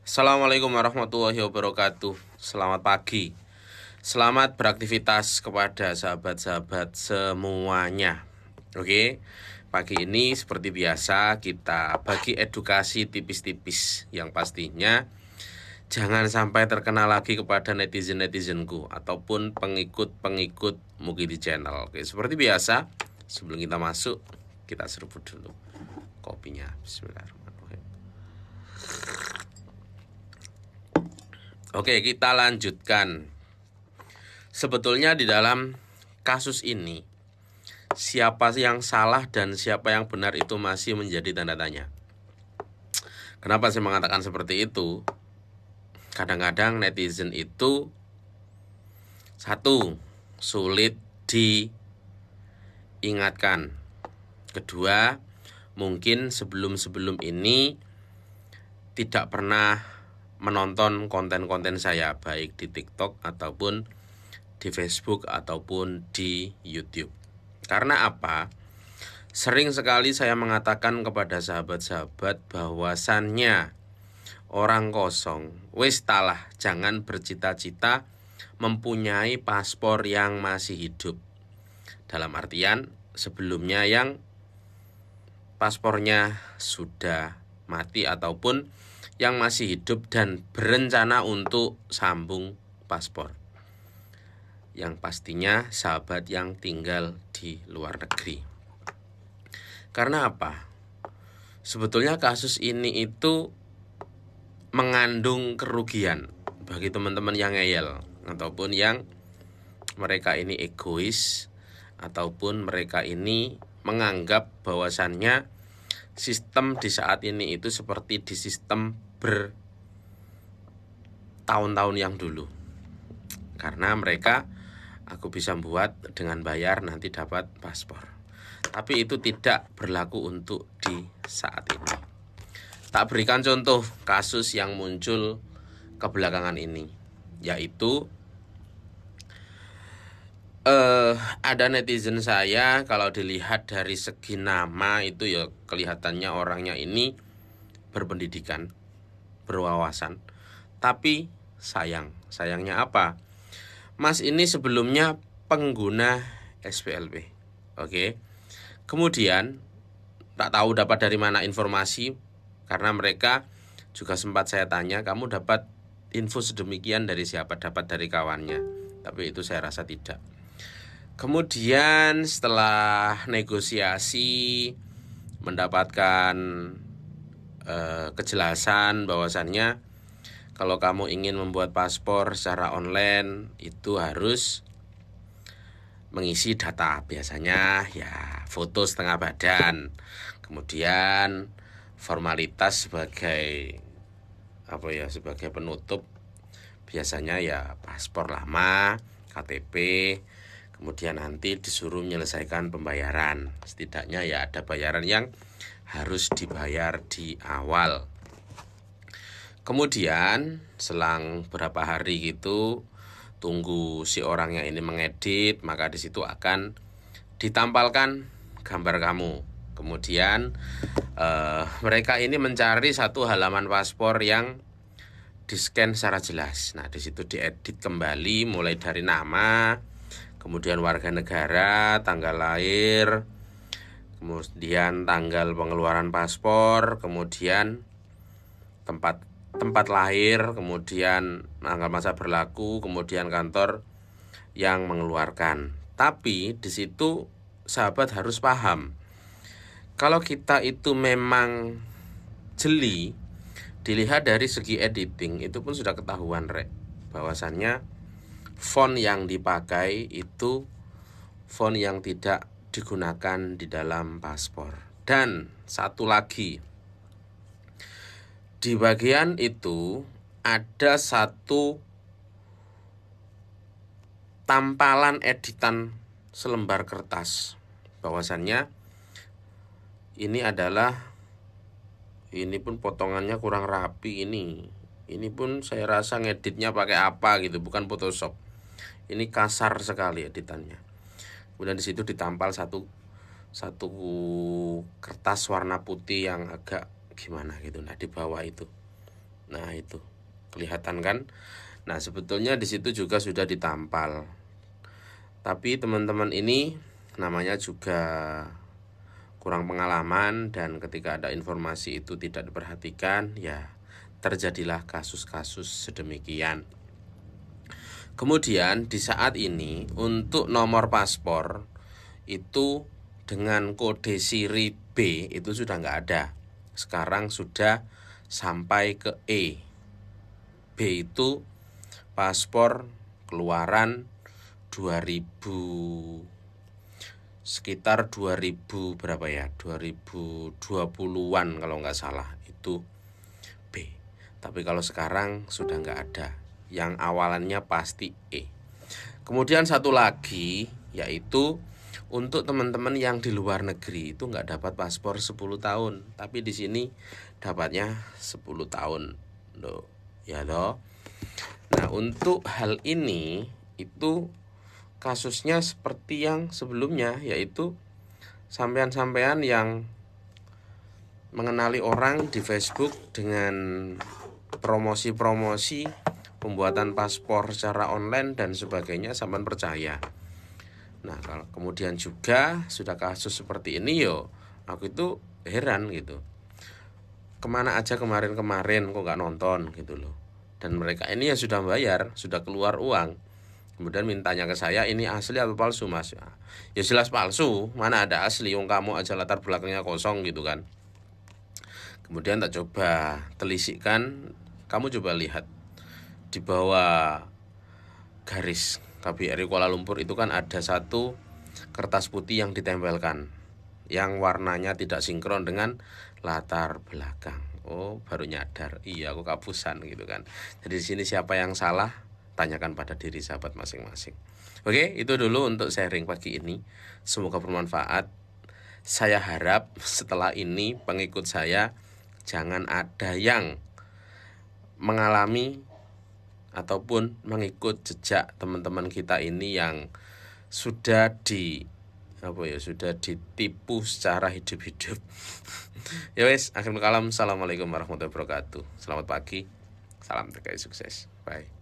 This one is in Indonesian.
Assalamualaikum warahmatullahi wabarakatuh. Selamat pagi. Selamat beraktivitas kepada sahabat-sahabat semuanya. Oke. Pagi ini seperti biasa kita bagi edukasi tipis-tipis yang pastinya jangan sampai terkena lagi kepada netizen-netizenku ataupun pengikut-pengikut Mukidi Channel. Oke, seperti biasa, sebelum kita masuk, kita seruput dulu kopinya. Bismillahirrahmanirrahim. Oke, kita lanjutkan. Sebetulnya di dalam kasus ini, siapa yang salah dan siapa yang benar itu masih menjadi tanda tanya. Kenapa saya mengatakan seperti itu? Kadang-kadang netizen itu satu, sulit diingatkan. Kedua, mungkin sebelum-sebelum ini tidak pernah menonton konten-konten saya, baik di TikTok ataupun di Facebook ataupun di YouTube. Karena apa? Sering sekali saya mengatakan kepada sahabat-sahabat bahwasannya orang kosong, wis talah, jangan bercita-cita mempunyai paspor yang masih hidup. Dalam artian sebelumnya yang paspornya sudah mati ataupun yang masih hidup dan berencana untuk sambung paspor. Yang pastinya sahabat yang tinggal di luar negeri. Karena apa? Sebetulnya kasus ini itu mengandung kerugian bagi teman-teman yang ngeyel ataupun yang mereka ini egois ataupun mereka ini menganggap bahwasannya sistem di saat ini itu seperti di sistem bertahun-tahun yang dulu. Karena mereka, aku bisa buat dengan bayar nanti dapat paspor. Tapi itu tidak berlaku untuk di saat ini. Tak berikan contoh kasus yang muncul kebelakangan ini, yaitu ada netizen saya, kalau dilihat dari segi nama itu ya kelihatannya orangnya ini berpendidikan, berwawasan. Tapi sayangnya apa? Mas ini sebelumnya pengguna SPLB. Oke. Kemudian tak tahu dapat dari mana informasi, karena mereka juga sempat saya tanya, kamu dapat info sedemikian dari siapa? Dapat dari kawannya. Tapi itu saya rasa tidak. Kemudian setelah negosiasi mendapatkan kejelasan bahwasannya kalau kamu ingin membuat paspor secara online itu harus mengisi data, biasanya ya foto setengah badan, kemudian formalitas sebagai sebagai penutup, biasanya ya paspor lama, KTP, kemudian nanti disuruh menyelesaikan pembayaran. Setidaknya ya ada bayaran yang harus dibayar di awal. Kemudian selang berapa hari gitu, tunggu si orangnya ini mengedit, maka di situ akan ditampalkan gambar kamu. Kemudian mereka ini mencari satu halaman paspor yang di-scan secara jelas. Nah, di situ diedit kembali mulai dari nama, kemudian warga negara, tanggal lahir, kemudian tanggal pengeluaran paspor, kemudian tempat lahir, kemudian tanggal masa berlaku, kemudian kantor yang mengeluarkan. Tapi di situ sahabat harus paham, kalau kita itu memang jeli, dilihat dari segi editing itu pun sudah ketahuan bahwasannya font yang dipakai itu font yang tidak digunakan di dalam paspor. Dan satu lagi, di bagian itu ada satu tampalan editan selembar kertas bahwasannya ini pun potongannya kurang rapi ini pun saya rasa ngeditnya pakai apa gitu, bukan Photoshop. Ini kasar sekali editannya. Kemudian di situ ditampal satu kertas warna putih yang agak gimana gitu. Nah, di bawah itu Nah, itu kelihatan kan? Nah, sebetulnya di situ juga sudah ditampal. Tapi teman-teman ini namanya juga kurang pengalaman, dan ketika ada informasi itu tidak diperhatikan, ya terjadilah kasus-kasus sedemikian. Kemudian di saat ini untuk nomor paspor itu dengan kode siri B itu sudah nggak ada. Sekarang sudah sampai ke E. B itu paspor keluaran 2000, sekitar 2000 berapa ya, 2020-an kalau nggak salah, itu B. Tapi kalau sekarang sudah nggak ada, yang awalannya pasti E. Kemudian satu lagi, yaitu untuk teman-teman yang di luar negeri itu nggak dapat paspor 10 tahun, tapi di sini dapatnya 10 tahun loh, ya loh. Nah, untuk hal ini itu kasusnya seperti yang sebelumnya, yaitu sampean-sampean yang mengenali orang di Facebook dengan promosi-promosi pembuatan paspor secara online dan sebagainya, sampean percaya. Nah, kalau kemudian juga sudah kasus seperti ini, yo aku itu heran gitu. Kemana aja kemarin-kemarin kok nggak nonton gitu loh. Dan mereka ini ya sudah bayar, sudah keluar uang, kemudian mintanya ke saya, ini asli atau palsu mas? Ya jelas palsu, mana ada asli, wong kamu aja latar belakangnya kosong gitu kan. Kemudian tak coba telisikkan, kamu coba lihat di bawah garis KBRI Kuala Lumpur itu kan ada satu kertas putih yang ditempelkan, yang warnanya tidak sinkron dengan latar belakang. Oh, baru nyadar, iya aku kapusan gitu kan. Jadi di sini siapa yang salah? Tanyakan pada diri sahabat masing-masing. Oke, itu dulu untuk sharing pagi ini. Semoga bermanfaat. Saya harap setelah ini pengikut saya jangan ada yang mengalami ataupun mengikut jejak teman-teman kita ini yang sudah sudah ditipu secara hidup-hidup. Ya wes, akhir kalam, assalamualaikum warahmatullahi wabarakatuh. Selamat pagi, salam terkait sukses, bye.